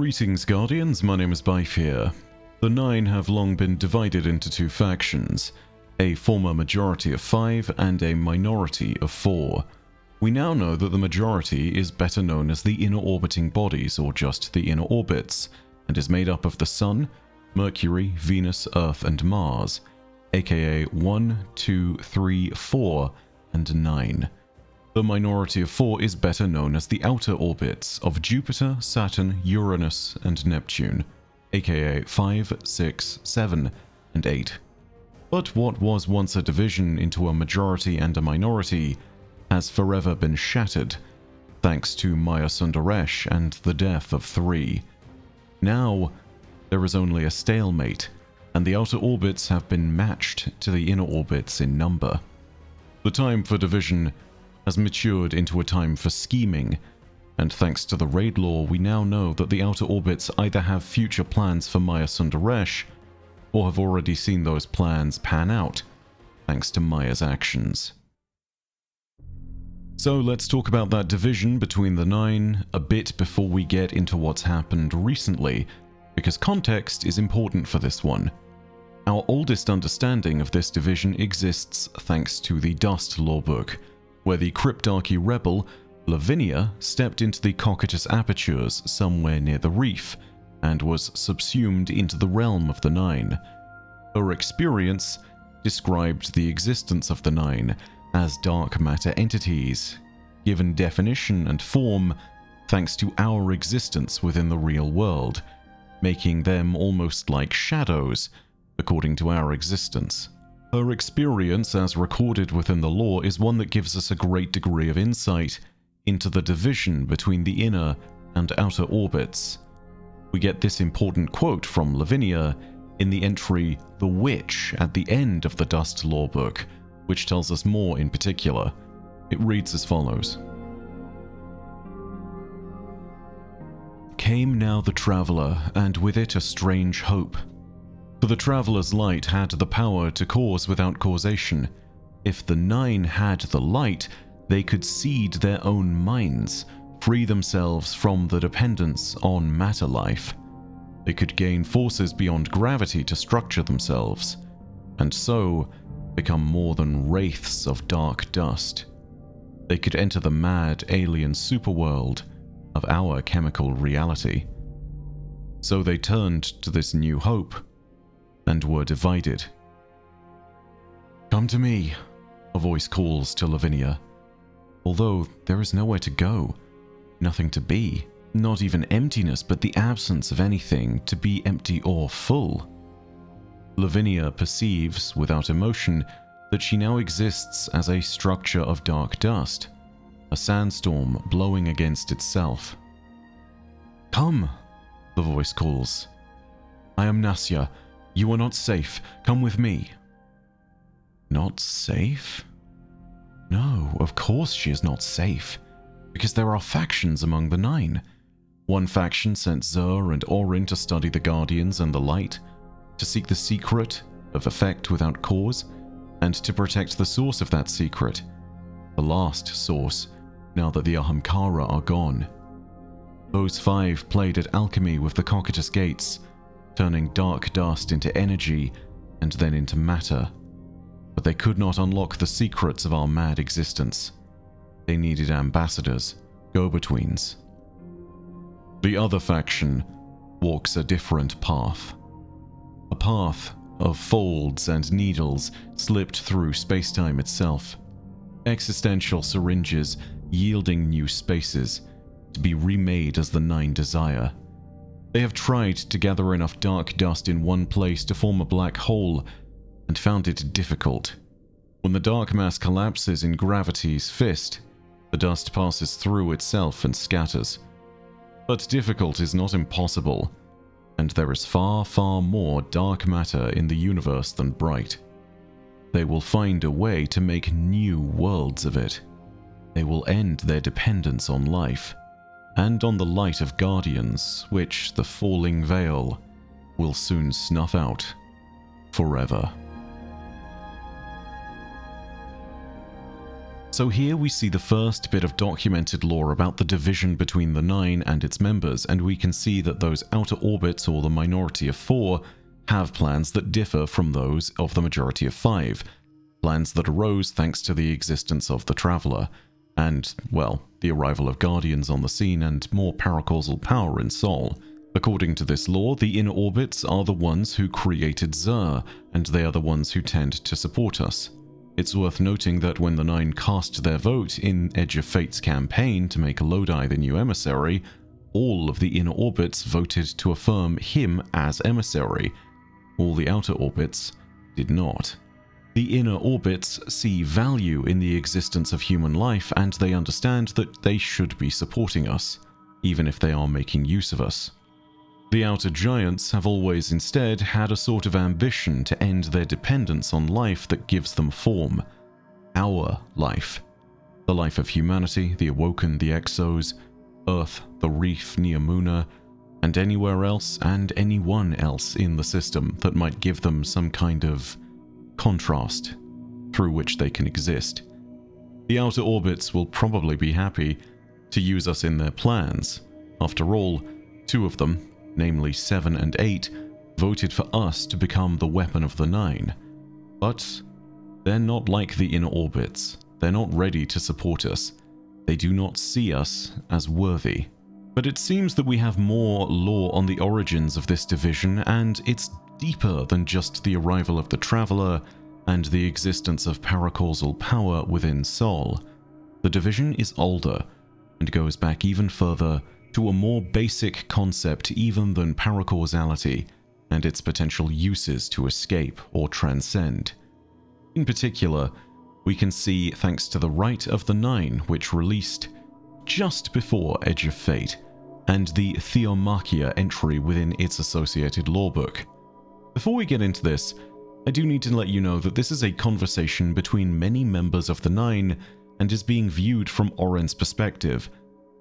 Greetings, Guardians. My name is Bife here. The Nine have long been divided into two factions, a former majority of 5 and a minority of 4. We now know that the majority is better known as the inner orbiting bodies, or just the inner orbits, and is made up of the Sun, Mercury, Venus, Earth, and Mars, aka 1, 2, 3, 4, and 9. The minority of 4 is better known as the outer orbits of Jupiter, Saturn, Uranus, and Neptune, aka 5, 6, 7, and 8. But what was once a division into a majority and a minority has forever been shattered, thanks to Maya Sundaresh and the death of 3. Now, there is only a stalemate, and the outer orbits have been matched to the inner orbits in number. The time for division has matured into a time for scheming, and thanks to the raid law, we now know that the outer orbits either have future plans for Maya Sundaresh, or have already seen those plans pan out, thanks to Maya's actions. So let's talk about that division between the 9 a bit before we get into what's happened recently, because context is important for this one. Our oldest understanding of this division exists thanks to the Dust Lawbook, where the Cryptarchy rebel, Lavinia, stepped into the Cocytus apertures somewhere near the reef, and was subsumed into the realm of the 9. Her experience described the existence of the 9 as dark matter entities, given definition and form thanks to our existence within the real world, making them almost like shadows, according to our existence. Her experience, as recorded within the lore, is one that gives us a great degree of insight into the division between the inner and outer orbits. We get this important quote from Lavinia in the entry "The Witch" at the end of the Dust Lawbook, which tells us more in particular. It reads as follows. Came now the traveller, and with it a strange hope. For the traveller's light had the power to cause without causation. If the 9 had the light, they could seed their own minds, free themselves from the dependence on matter life. They could gain forces beyond gravity to structure themselves, and so become more than wraiths of dark dust. They could enter the mad alien superworld of our chemical reality. So they turned to this new hope, and were divided. Come to me, a voice calls to Lavinia. Although there is nowhere to go, nothing to be, not even emptiness, but the absence of anything to be empty or full. Lavinia perceives, without emotion, that she now exists as a structure of dark dust, a sandstorm blowing against itself. Come, the voice calls. I am Nasya. You are not safe. Come with me. Not safe? No, of course she is not safe, because there are factions among the 9. One faction sent Zur and Orin to study the Guardians and the Light, to seek the secret of effect without cause, and to protect the source of that secret, the last source, now that the Ahamkara are gone. Those 5 played at alchemy with the Cocytus Gates, turning dark dust into energy and then into matter. But they could not unlock the secrets of our mad existence. They needed ambassadors, go-betweens. The other faction walks a different path. A path of folds and needles slipped through space-time itself. Existential syringes yielding new spaces to be remade as the 9 desire. They have tried to gather enough dark dust in one place to form a black hole, and found it difficult. When the dark mass collapses in gravity's fist, the dust passes through itself and scatters. But difficult is not impossible, and there is far, far more dark matter in the universe than bright. They will find a way to make new worlds of it. They will end their dependence on life, and on the light of Guardians, which the falling veil will soon snuff out forever. So here we see the first bit of documented lore about the division between the Nine and its members, and we can see that those outer orbits, or the minority of 4, have plans that differ from those of the majority of 5. Plans that arose thanks to the existence of the Traveler, and, well, the arrival of Guardians on the scene and more paracausal power in Sol. According to this lore, the inner orbits are the ones who created Xur, and they are the ones who tend to support us. It's worth noting that when the Nine cast their vote in Edge of Fate's campaign to make Lodi the new emissary, all of the inner orbits voted to affirm him as emissary. All the outer orbits did not. The inner orbits see value in the existence of human life, and they understand that they should be supporting us, even if they are making use of us. The outer giants have always instead had a sort of ambition to end their dependence on life that gives them form. Our life. The life of humanity, the Awoken, the Exos, Earth, the Reef, Neomuna, and anywhere else and anyone else in the system that might give them some kind of contrast through which they can exist. The outer orbits will probably be happy to use us in their plans. After all, 2 of them, namely 7 and 8, voted for us to become the weapon of the Nine. But they're not like the inner orbits. They're not ready to support us. They do not see us as worthy. But it seems that we have more lore on the origins of this division, and it's deeper than just the arrival of the Traveler and the existence of paracausal power within Sol. The division is older, and goes back even further to a more basic concept even than paracausality and its potential uses to escape or transcend. In particular, we can see thanks to the Rite of the Nine, which released just before Edge of Fate, and the Theomachia entry within its associated lorebook. Before we get into this, I do need to let you know that this is a conversation between many members of the Nine and is being viewed from Oren's perspective.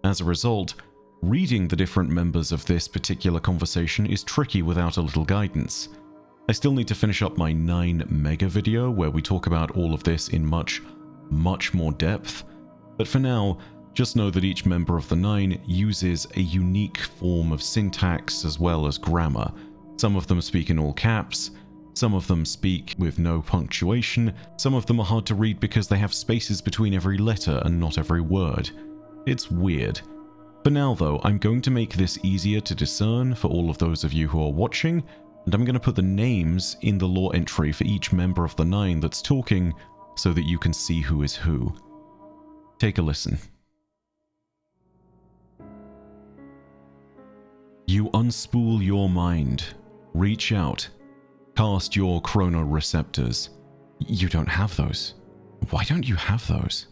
As a result, reading the different members of this particular conversation is tricky without a little guidance. I still need to finish up my 9 mega video where we talk about all of this in much more depth, but for now, just know that each member of the Nine uses a unique form of syntax as well as grammar. Some of them speak in all caps, some of them speak with no punctuation, some of them are hard to read because they have spaces between every letter and not every word. It's weird. For now though, I'm going to make this easier to discern for all of those of you who are watching, and I'm going to put the names in the lore entry for each member of the Nine that's talking so that you can see who is who. Take a listen. You unspool your mind. Reach out. Cast your chronoreceptors. You don't have those. Why don't you have those?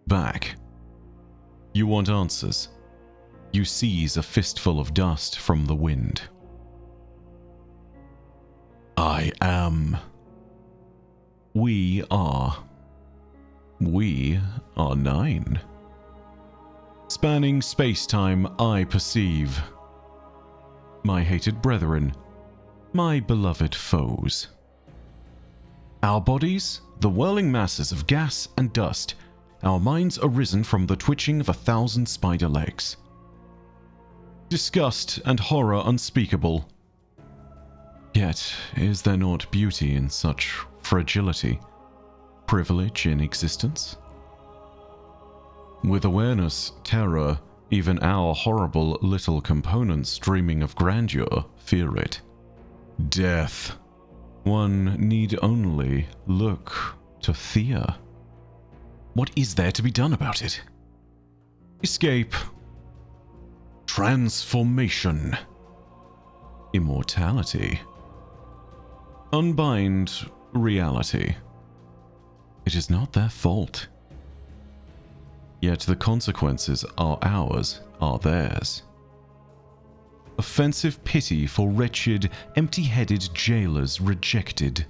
Back. You want answers. You seize a fistful of dust from the wind. I am. We are. We are 9. Spanning space-time, I perceive. My hated brethren, my beloved foes. Our bodies, the whirling masses of gas and dust, our minds arisen from the twitching of 1,000 spider legs. Disgust and horror unspeakable. Yet, is there not beauty in such fragility, privilege in existence? With awareness, terror, even our horrible little components dreaming of grandeur fear it. Death. One need only look to Thea. What is there to be done about it? Escape. Transformation. Immortality. Unbind reality. It is not their fault. Yet the consequences are ours, are theirs. Offensive pity for wretched, empty-headed jailers rejected.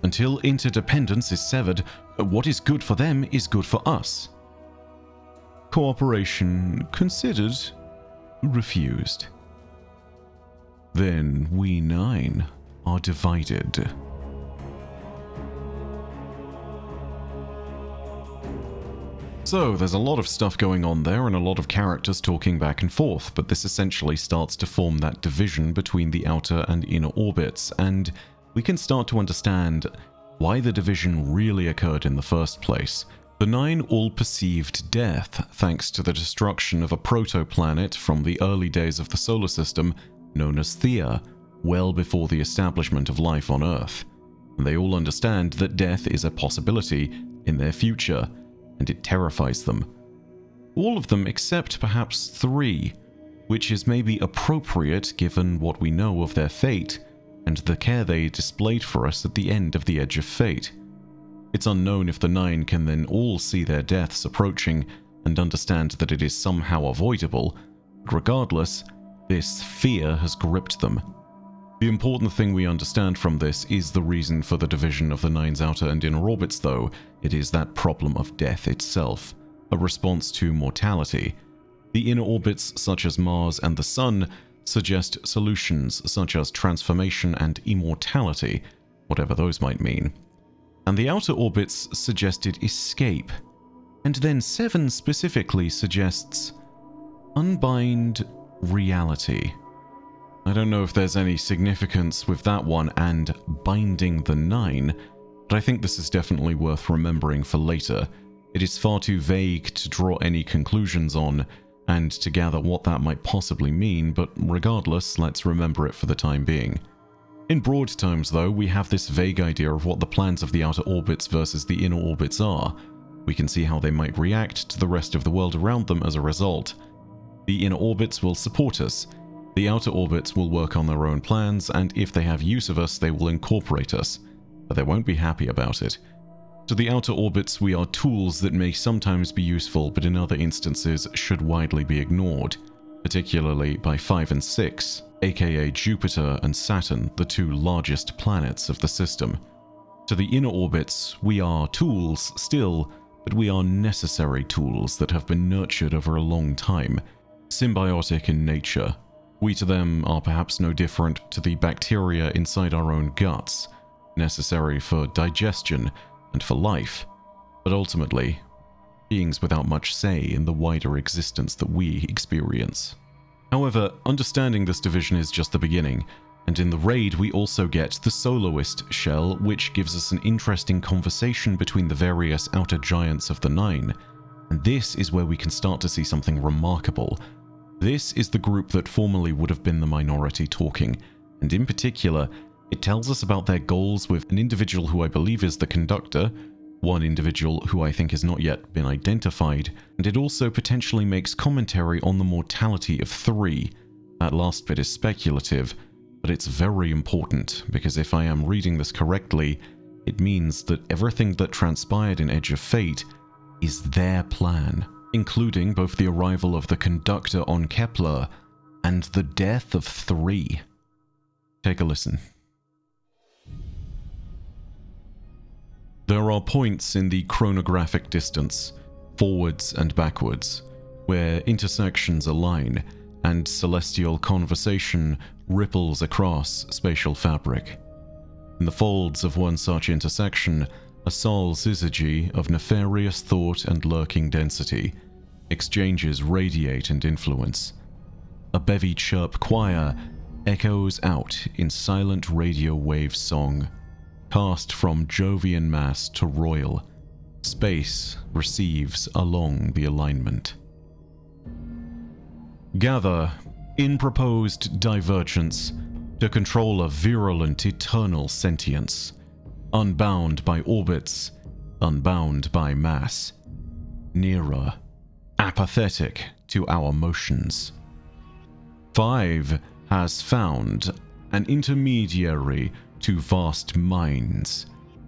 Until interdependence is severed, what is good for them is good for us. Cooperation considered, refused. Then we 9 are divided. So, there's a lot of stuff going on there and a lot of characters talking back and forth, but this essentially starts to form that division between the outer and inner orbits, and we can start to understand why the division really occurred in the first place. The Nine all perceived death thanks to the destruction of a protoplanet from the early days of the solar system known as Theia, well before the establishment of life on Earth. And they all understand that death is a possibility in their future, and it terrifies them. All of them except perhaps 3, which is maybe appropriate given what we know of their fate and the care they displayed for us at the end of the Edge of Fate. It's unknown if the 9 can then all see their deaths approaching and understand that it is somehow avoidable, but regardless, this fear has gripped them. The important thing we understand from this is the reason for the division of the Nine's outer and inner orbits, though. It is that problem of death itself, a response to mortality. The inner orbits, such as Mars and the Sun, suggest solutions such as transformation and immortality, whatever those might mean. And the outer orbits suggested escape. And then 7 specifically suggests unbind reality. I don't know if there's any significance with that one and binding the 9, but I think this is definitely worth remembering for later. It is far too vague to draw any conclusions on and to gather what that might possibly mean, but regardless, let's remember it for the time being. In broad terms, though, we have this vague idea of what the plans of the outer orbits versus the inner orbits are. We can see how they might react to the rest of the world around them as a result. The inner orbits will support us. The outer orbits will work on their own plans, and if they have use of us, they will incorporate us, but they won't be happy about it. To the outer orbits, we are tools that may sometimes be useful, but in other instances should widely be ignored, particularly by 5 and 6, aka Jupiter and Saturn, the 2 largest planets of the system. To the inner orbits, we are tools still, but we are necessary tools that have been nurtured over a long time, symbiotic in nature. We to them are perhaps no different to the bacteria inside our own guts, necessary for digestion and for life, but ultimately, beings without much say in the wider existence that we experience. However, understanding this division is just the beginning, and in the raid we also get the Soloist shell, which gives us an interesting conversation between the various outer giants of the 9, and this is where we can start to see something remarkable. This is the group that formerly would have been the minority talking, and in particular, it tells us about their goals with an individual who I believe is the conductor, one individual who I think has not yet been identified, and it also potentially makes commentary on the mortality of 3. That last bit is speculative, but it's very important, because if I am reading this correctly, it means that everything that transpired in Edge of Fate is their plan, including both the arrival of the conductor on Kepler and the death of 3. Take a listen. There are points in the chronographic distance, forwards and backwards, where intersections align and celestial conversation ripples across spatial fabric. In the folds of one such intersection, a Sol syzygy of nefarious thought and lurking density. Exchanges radiate and influence. A bevy chirp choir echoes out in silent radio wave song, cast from Jovian mass to royal. Space receives along the alignment. Gather in proposed divergence to control a virulent eternal sentience, unbound by orbits, unbound by mass, nearer, apathetic to our motions. 5 has found an intermediary to vast minds,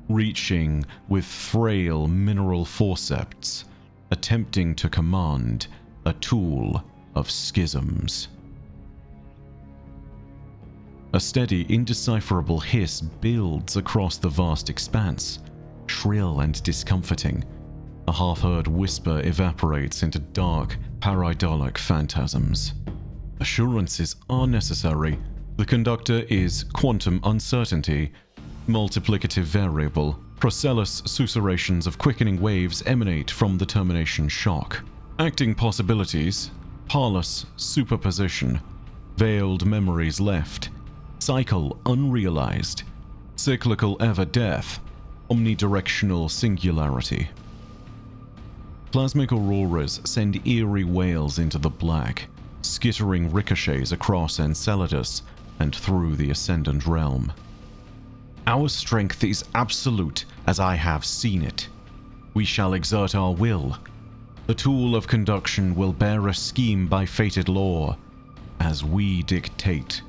reaching with frail mineral forceps, attempting to command a tool of schisms. A steady, indecipherable hiss builds across the vast expanse, shrill and discomforting. A half-heard whisper evaporates into dark, pareidolik phantasms. Assurances are necessary. The conductor is quantum uncertainty, multiplicative variable, Procellus susurrations of quickening waves emanate from the termination shock. Acting possibilities: Parlous superposition, veiled memories left, cycle unrealized, cyclical ever death, omnidirectional singularity. Plasmic auroras send eerie wails into the black, skittering ricochets across Enceladus and through the Ascendant Realm. Our strength is absolute as I have seen it. We shall exert our will. The tool of conduction will bear a scheme by fated law, as we dictate.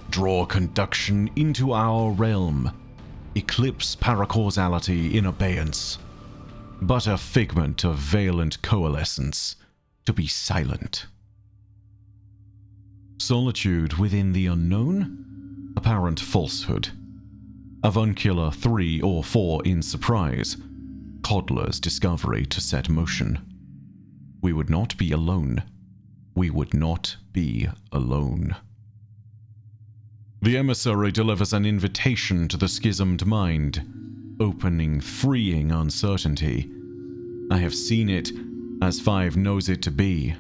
Draw conduction into our realm. Eclipse paracausality in abeyance. But a figment of valent coalescence, to be silent. Solitude within the unknown? Apparent falsehood. Avuncular 3 or 4 in surprise. Coddler's discovery to set motion. We would not be alone. We would not be alone. The emissary delivers an invitation to the schismed mind, opening, freeing uncertainty. I have seen it as 5 knows it to be.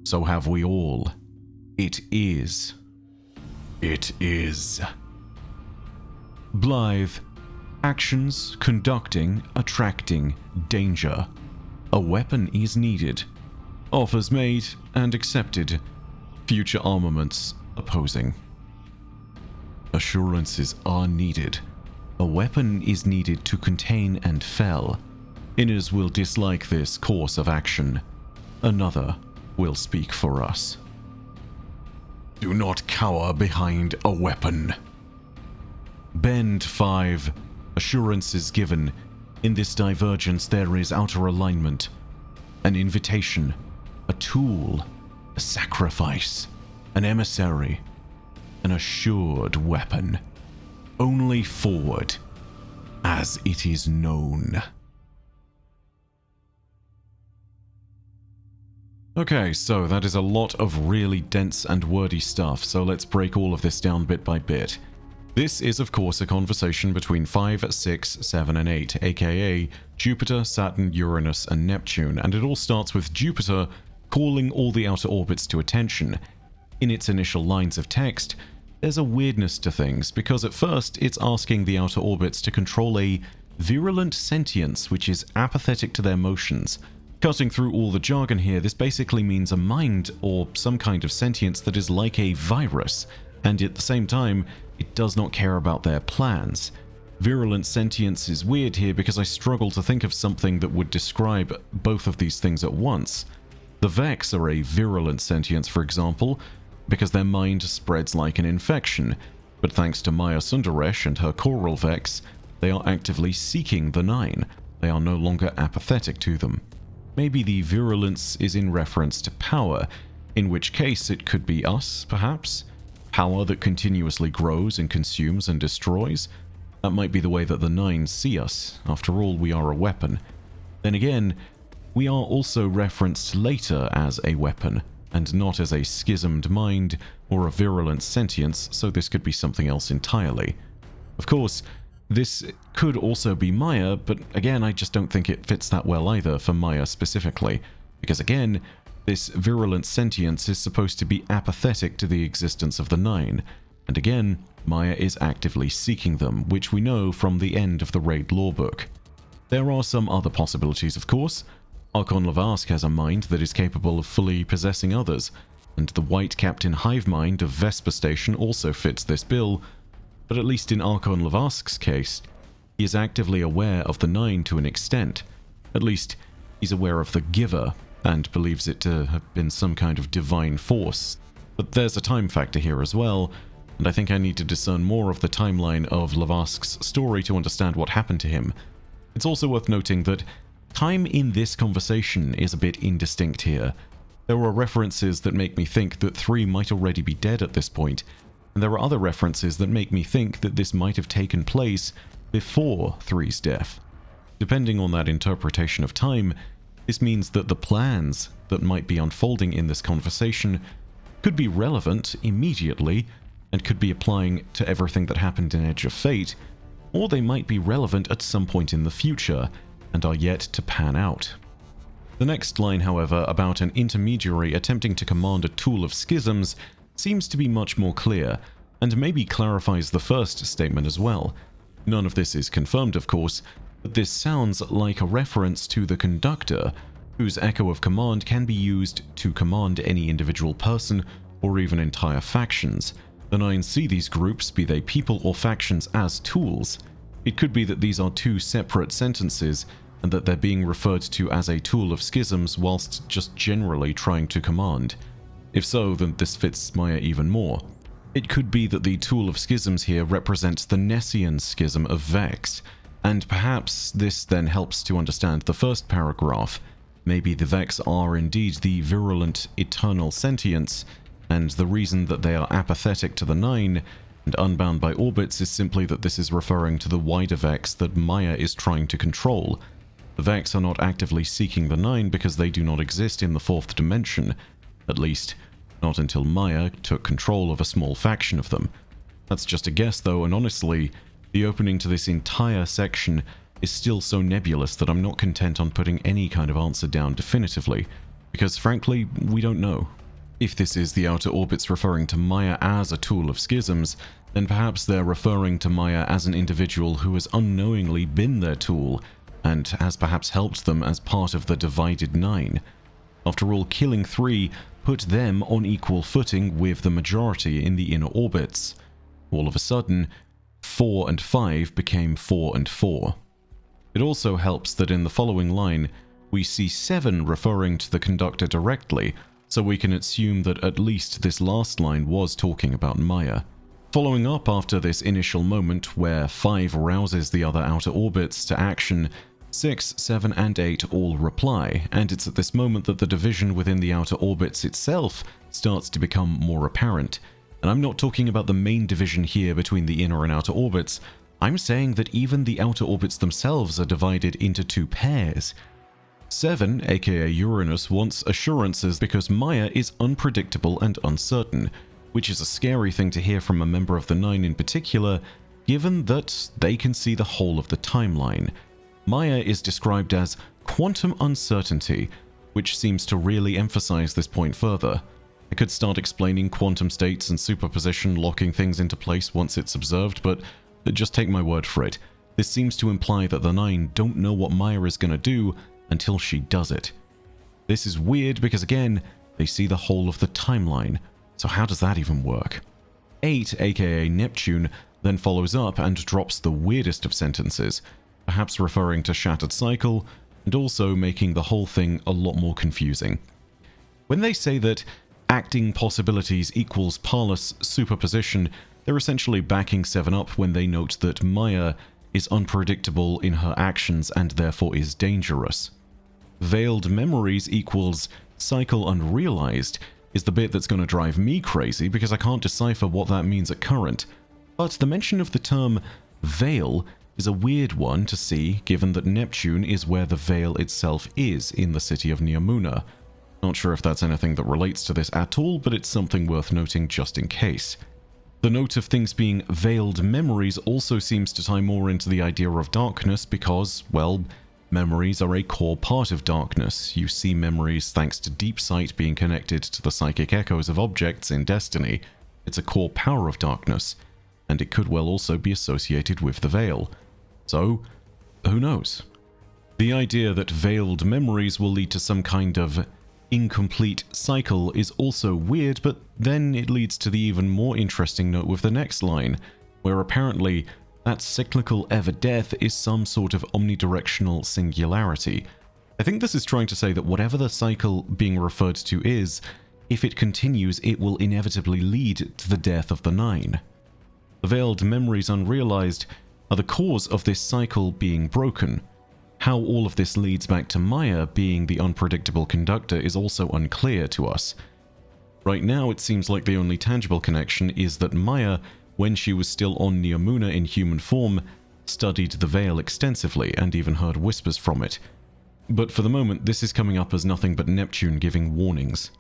So have we all. It is. It is. Blythe. Actions, conducting, attracting, danger. A weapon is needed. Offers made and accepted. Future armaments opposing. Assurances are needed. A weapon is needed to contain and fell. Inners will dislike this course of action. Another will speak for us. Do not cower behind a weapon. Bend 5. Assurances given. In this divergence there is outer alignment. An invitation. A tool. A sacrifice. An emissary. An assured weapon. Only forward. As it is known. Okay, so that is a lot of really dense and wordy stuff, so let's break all of this down bit by bit. This is, of course, a conversation between 5, 6, 7, and 8, aka Jupiter, Saturn, Uranus, and Neptune, and it all starts with Jupiter calling all the outer orbits to attention. In its initial lines of text, there's a weirdness to things, because at first it's asking the outer orbits to control a virulent sentience which is apathetic to their motions. Cutting through all the jargon here, this basically means a mind or some kind of sentience that is like a virus, and at the same time, it does not care about their plans. Virulent sentience is weird here because I struggle to think of something that would describe both of these things at once. The Vex are a virulent sentience, for example, because their mind spreads like an infection, but thanks to Maya Sundaresh and her choral Vex, they are actively seeking the Nine. They are no longer apathetic to them. Maybe the virulence is in reference to power, in which case it could be us, perhaps? Power that continuously grows and consumes and destroys? That might be the way that the Nine see us. After all, we are a weapon. Then again, we are also referenced later as a weapon, and not as a schismed mind or a virulent sentience, so this could be something else entirely. Of course, this could also be Maya, but again, I just don't think it fits that well either for Maya specifically, because again, this virulent sentience is supposed to be apathetic to the existence of the Nine, and again, Maya is actively seeking them, which we know from the end of the Raid Lawbook. There are some other possibilities, of course. Archon Lavask has a mind that is capable of fully possessing others, and the White Captain Hive Mind of Vesper Station also fits this bill, but at least in Archon Lavask's case, he is actively aware of the Nine to an extent. At least, he's aware of the Giver, and believes it to have been some kind of divine force. But there's a time factor here as well, and I think I need to discern more of the timeline of Lavask's story to understand what happened to him. It's also worth noting that time in this conversation is a bit indistinct here. There are references that make me think that 3 might already be dead at this point, and there are other references that make me think that this might have taken place before 3's death. Depending on that interpretation of time, this means that the plans that might be unfolding in this conversation could be relevant immediately and could be applying to everything that happened in Edge of Fate, or they might be relevant at some point in the future and are yet to pan out. The next line, however, about an intermediary attempting to command a tool of schisms seems to be much more clear, and maybe clarifies the first statement as well. None of this is confirmed, of course, but this sounds like a reference to the conductor, whose echo of command can be used to command any individual person or even entire factions. The Nine see these groups, be they people or factions, as tools. It could be that these are two separate sentences, and that they're being referred to as a tool of schisms whilst just generally trying to command. If so, then this fits Maya even more. It could be that the tool of schisms here represents the Nessian schism of Vex, and perhaps this then helps to understand the first paragraph. Maybe the Vex are indeed the virulent eternal sentients, and the reason that they are apathetic to the Nine and unbound by orbits is simply that this is referring to the wider Vex that Maya is trying to control. The Vex are not actively seeking the Nine because they do not exist in the fourth dimension, at least not until Maya took control of a small faction of them. That's just a guess though, and honestly, the opening to this entire section is still so nebulous that I'm not content on putting any kind of answer down definitively, because frankly, we don't know. If this is the Outer Orbits referring to Maya as a tool of schisms, then perhaps they're referring to Maya as an individual who has unknowingly been their tool, and has perhaps helped them as part of the divided Nine. After all, killing 3 put them on equal footing with the majority in the inner orbits. All of a sudden, 4 and 5 became 4 and 4. It also helps that in the following line, we see 7 referring to the conductor directly, so we can assume that at least this last line was talking about Maya. Following up after this initial moment where 5 rouses the other outer orbits to action, 6, 7, and 8 all reply, and it's at this moment that the division within the outer orbits itself starts to become more apparent. And I'm not talking about the main division here between the inner and outer orbits, I'm saying that even the outer orbits themselves are divided into 2 pairs. 7, aka Uranus, wants assurances because Maya is unpredictable and uncertain, which is a scary thing to hear from a member of the Nine in particular, given that they can see the whole of the timeline. Maya is described as quantum uncertainty, which seems to really emphasize this point further. I could start explaining quantum states and superposition locking things into place once it's observed, but just take my word for it. This seems to imply that the Nine don't know what Maya is going to do until she does it. This is weird because again, they see the whole of the timeline, so how does that even work? 8, aka Neptune, then follows up and drops the weirdest of sentences, perhaps referring to Shattered Cycle, and also making the whole thing a lot more confusing. When they say that acting possibilities equals Pallas superposition, they're essentially backing 7 up when they note that Maya is unpredictable in her actions and therefore is dangerous. Veiled memories equals cycle unrealized is the bit that's going to drive me crazy because I can't decipher what that means at current. But the mention of the term veil is a weird one to see given that Neptune is where the veil itself is in the city of Neomuna. Not sure if that's anything that relates to this at all, but it's something worth noting just in case. The note of things being veiled memories also seems to tie more into the idea of darkness because, well, memories are a core part of darkness. You see memories thanks to deep sight being connected to the psychic echoes of objects in Destiny. It's a core power of darkness, and it could well also be associated with the veil. So, who knows? The idea that veiled memories will lead to some kind of incomplete cycle is also weird, but then it leads to the even more interesting note with the next line, where apparently that cyclical ever-death is some sort of omnidirectional singularity. I think this is trying to say that whatever the cycle being referred to is, if it continues, it will inevitably lead to the death of the Nine. The veiled memories unrealized are the cause of this cycle being broken. How all of this leads back to Maya being the unpredictable conductor is also unclear to us. Right now, it seems like the only tangible connection is that Maya, when she was still on Neomuna in human form, studied the veil extensively and even heard whispers from it. But for the moment, this is coming up as nothing but Neptune giving warnings.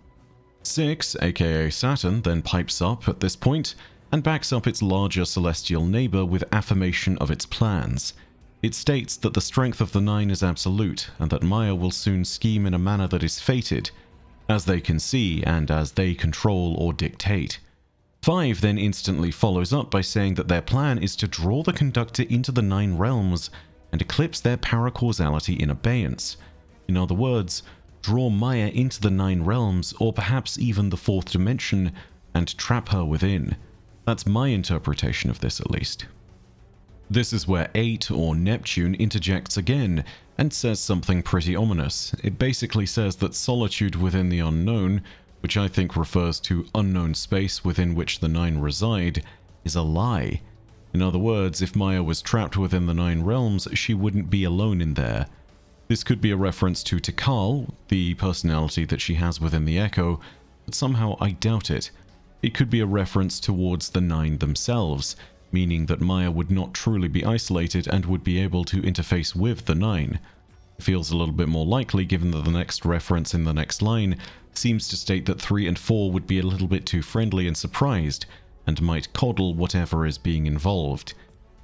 6, aka Saturn, then pipes up at this point, and backs up its larger celestial neighbor with affirmation of its plans. It states that the strength of the 9 is absolute, and that Maya will soon scheme in a manner that is fated, as they can see and as they control or dictate. 5 then instantly follows up by saying that their plan is to draw the conductor into the 9 realms and eclipse their paracausality in abeyance. In other words, draw Maya into the 9 realms, or perhaps even the 4th dimension, and trap her within. That's my interpretation of this, at least. This is where 8, or Neptune, interjects again and says something pretty ominous. It basically says that solitude within the unknown, which I think refers to unknown space within which the 9 reside, is a lie. In other words, if Maya was trapped within the 9 realms, she wouldn't be alone in there. This could be a reference to Tikal, the personality that she has within the Echo, but somehow I doubt it. It could be a reference towards the 9 themselves, meaning that Maya would not truly be isolated and would be able to interface with the 9. It feels a little bit more likely given that the next reference in the next line seems to state that 3 and 4 would be a little bit too friendly and surprised, and might coddle whatever is being involved.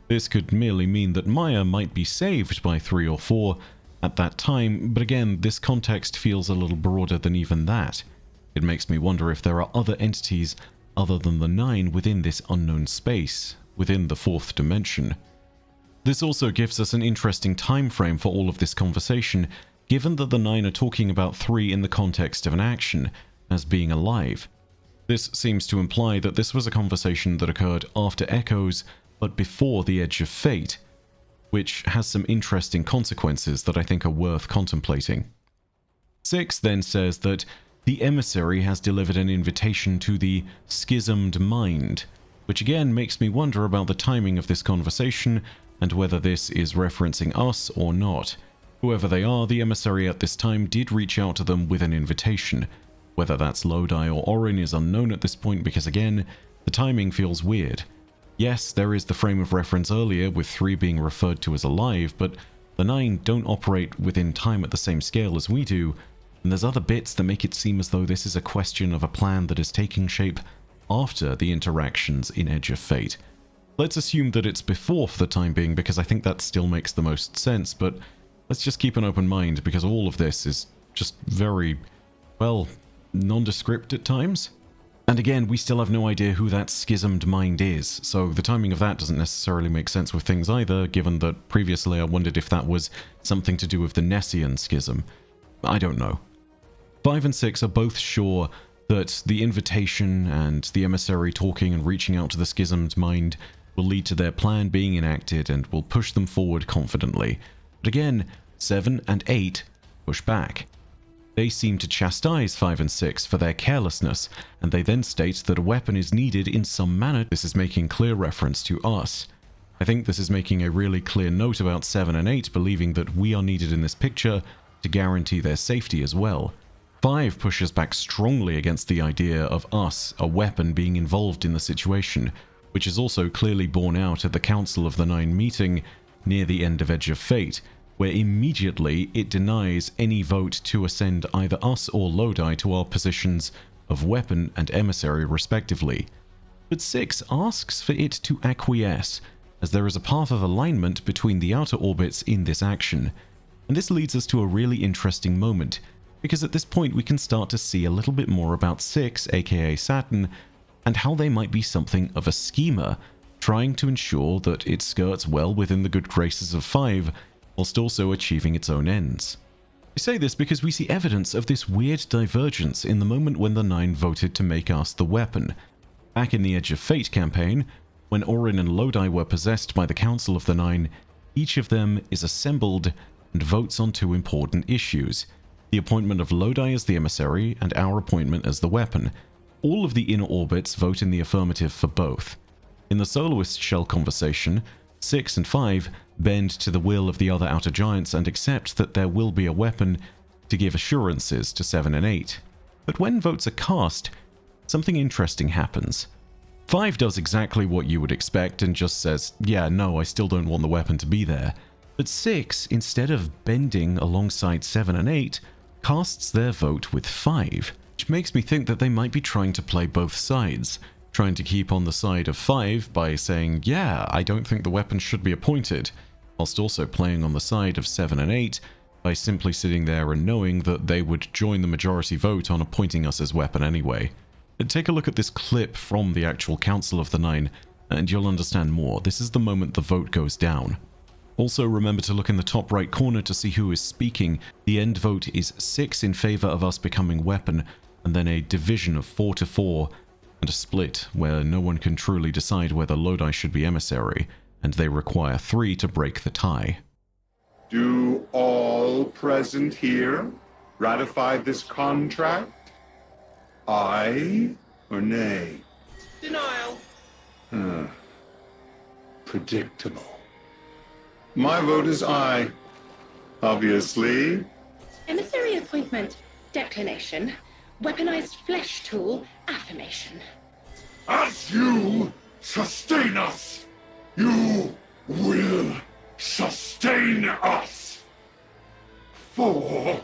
This could merely mean that Maya might be saved by 3 or 4 at that time, but again, this context feels a little broader than even that. It makes me wonder if there are other entities other than the 9 within this unknown space, within the 4th dimension. This also gives us an interesting time frame for all of this conversation, given that the 9 are talking about 3 in the context of an action, as being alive. This seems to imply that this was a conversation that occurred after Echoes, but before the Edge of Fate, which has some interesting consequences that I think are worth contemplating. 6 then says that the emissary has delivered an invitation to the schismed mind, which again makes me wonder about the timing of this conversation and whether this is referencing us or not. Whoever they are, the emissary at this time did reach out to them with an invitation. Whether that's Lodi or Orin is unknown at this point because again, the timing feels weird. Yes, there is the frame of reference earlier with 3 being referred to as alive, but the 9 don't operate within time at the same scale as we do, and there's other bits that make it seem as though this is a question of a plan that is taking shape after the interactions in Edge of Fate. Let's assume that it's before for the time being because I think that still makes the most sense, but let's just keep an open mind because all of this is just very, well, nondescript at times. And again, we still have no idea who that schismed mind is, so the timing of that doesn't necessarily make sense with things either, given that previously I wondered if that was something to do with the Nessian schism. I don't know. 5 and 6 are both sure that the invitation and the emissary talking and reaching out to the schismed mind will lead to their plan being enacted and will push them forward confidently. But again, 7 and 8 push back. They seem to chastise 5 and 6 for their carelessness, and they then state that a weapon is needed in some manner. This is making clear reference to us. I think this is making a really clear note about 7 and 8 believing that we are needed in this picture to guarantee their safety as well. 5 pushes back strongly against the idea of us, a weapon, being involved in the situation, which is also clearly borne out at the Council of the 9 meeting near the end of Edge of Fate, where immediately it denies any vote to ascend either us or Lodi to our positions of weapon and emissary respectively. But 6 asks for it to acquiesce, as there is a path of alignment between the outer orbits in this action. And this leads us to a really interesting moment, because at this point we can start to see a little bit more about 6, aka Saturn, and how they might be something of a schemer, trying to ensure that it skirts well within the good graces of 5, whilst also achieving its own ends. I say this because we see evidence of this weird divergence in the moment when the 9 voted to make us the weapon. Back in the Edge of Fate campaign, when Orin and Lodi were possessed by the Council of the 9, each of them is assembled and votes on 2 important issues: the appointment of Lodi as the emissary and our appointment as the weapon. All of the inner orbits vote in the affirmative for both. In the Soloist Shell conversation, 6 and 5 bend to the will of the other outer giants and accept that there will be a weapon to give assurances to 7 and 8. But when votes are cast, something interesting happens. 5 does exactly what you would expect and just says, yeah, no, I still don't want the weapon to be there. But 6, instead of bending alongside 7 and 8, casts their vote with 5, which makes me think that they might be trying to play both sides. trying to keep on the side of 5 by saying, yeah, I don't think the weapon should be appointed, whilst also playing on the side of 7 and 8 by simply sitting there and knowing that they would join the majority vote on appointing us as weapon anyway. Take a look at this clip from the actual Council of the Nine, and you'll understand more. This is the moment the vote goes down. Also, remember to look in the top right corner to see who is speaking. The end vote is 6 in favor of us becoming weapon, and then a division of 4 to 4, and a split where no one can truly decide whether Lodi should be emissary, and they require 3 to break the tie. Do all present here ratify this contract? Aye or nay? Denial. Predictable. My vote is aye. Obviously. Emissary appointment. Declination. Weaponized flesh tool. Affirmation. As you sustain us, you will sustain us. 4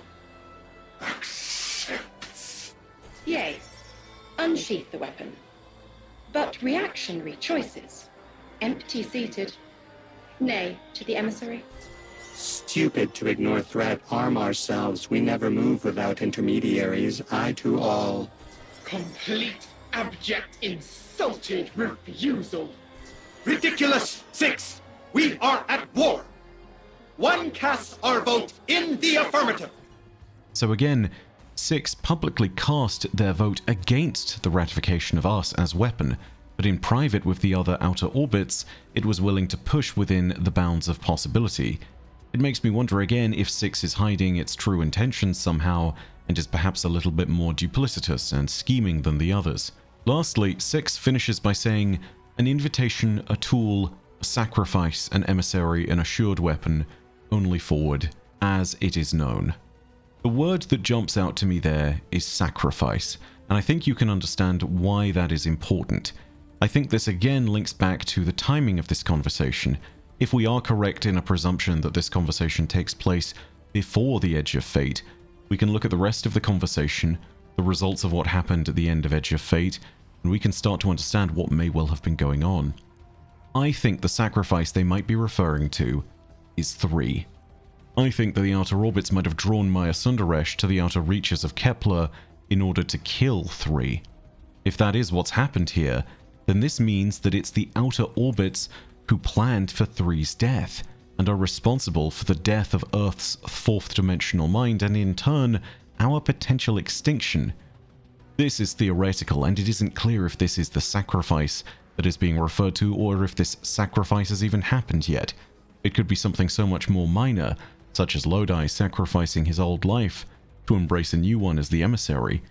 accepts. Yea. Unsheath the weapon. But reactionary choices. Empty-seated. Nay to the emissary. Stupid to ignore threat, arm ourselves. We never move without intermediaries. Aye to all. Complete, abject, insulted refusal. Ridiculous! 6! We are at war! 1 casts our vote in the affirmative! So again, 6 publicly cast their vote against the ratification of us as weapon, but in private with the other outer orbits, it was willing to push within the bounds of possibility. It makes me wonder again if 6 is hiding its true intentions somehow, and is perhaps a little bit more duplicitous and scheming than the others. Lastly, 6 finishes by saying, an invitation, a tool, a sacrifice, an emissary, an assured weapon, only forward, as it is known. The word that jumps out to me there is sacrifice, and I think you can understand why that is important. I think this again links back to the timing of this conversation. If we are correct in a presumption that this conversation takes place before the Edge of Fate, we can look at the rest of the conversation, the results of what happened at the end of Edge of Fate, and we can start to understand what may well have been going on. I think the sacrifice they might be referring to is 3. I think that the Outer Orbits might have drawn Maya Sundaresh to the outer reaches of Kepler in order to kill 3. If that is what's happened here, then this means that it's the Outer Orbits who planned for 3's death, and are responsible for the death of Earth's 4th dimensional mind, and in turn, our potential extinction. This is theoretical, and it isn't clear if this is the sacrifice that is being referred to, or if this sacrifice has even happened yet. It could be something so much more minor, such as Lodi sacrificing his old life to embrace a new one as the emissary,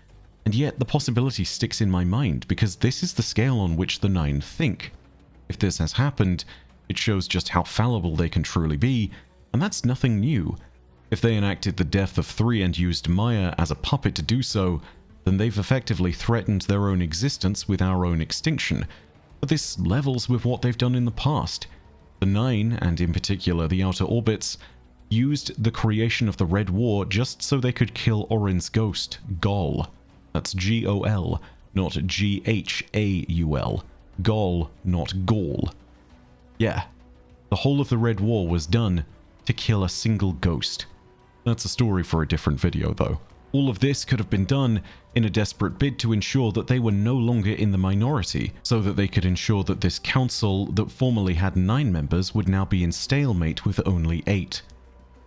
and yet the possibility sticks in my mind because this is the scale on which the Nine think. If this has happened, it shows just how fallible they can truly be, and that's nothing new. If they enacted the death of 3 and used Maya as a puppet to do so, then they've effectively threatened their own existence with our own extinction. But this levels with what they've done in the past. The Nine, and in particular the Outer Orbits, used the creation of the Red War just so they could kill Orin's ghost, Gol. That's G-O-L, not G-H-A-U-L. Gol, not Gaul. Yeah, the whole of the Red War was done to kill a single ghost. That's a story for a different video, though. All of this could have been done in a desperate bid to ensure that they were no longer in the minority, so that they could ensure that this council that formerly had 9 members would now be in stalemate with only 8.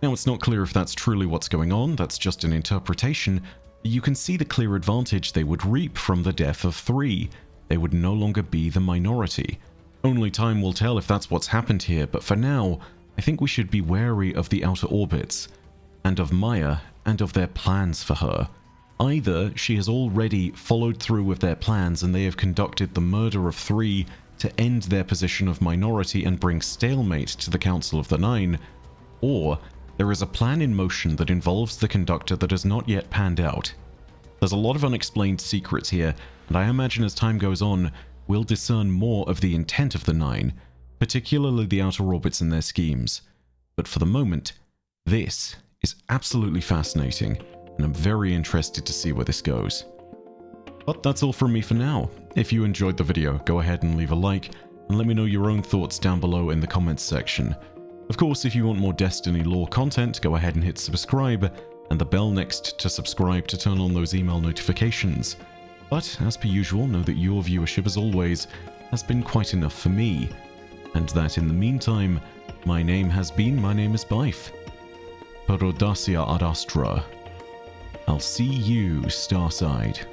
Now, it's not clear if that's truly what's going on, that's just an interpretation. You can see the clear advantage they would reap from the death of 3. They would no longer be the minority. Only time will tell if that's what's happened here, but for now, I think we should be wary of the Outer Orbits, and of Maya, and of their plans for her. Either she has already followed through with their plans and they have conducted the murder of 3 to end their position of minority and bring stalemate to the Council of the Nine, or there is a plan in motion that involves the conductor that has not yet panned out. There's a lot of unexplained secrets here, and I imagine as time goes on, we'll discern more of the intent of the Nine, particularly the Outer Orbits and their schemes. But for the moment, this is absolutely fascinating, and I'm very interested to see where this goes. But that's all from me for now. If you enjoyed the video, go ahead and leave a like, and let me know your own thoughts down below in the comments section. Of course, if you want more Destiny lore content, go ahead and hit subscribe, and the bell next to subscribe to turn on those email notifications. But, as per usual, know that your viewership, as always, has been quite enough for me, and that in the meantime, my name is Byf. Per audacia ad astra. I'll see you, Starside.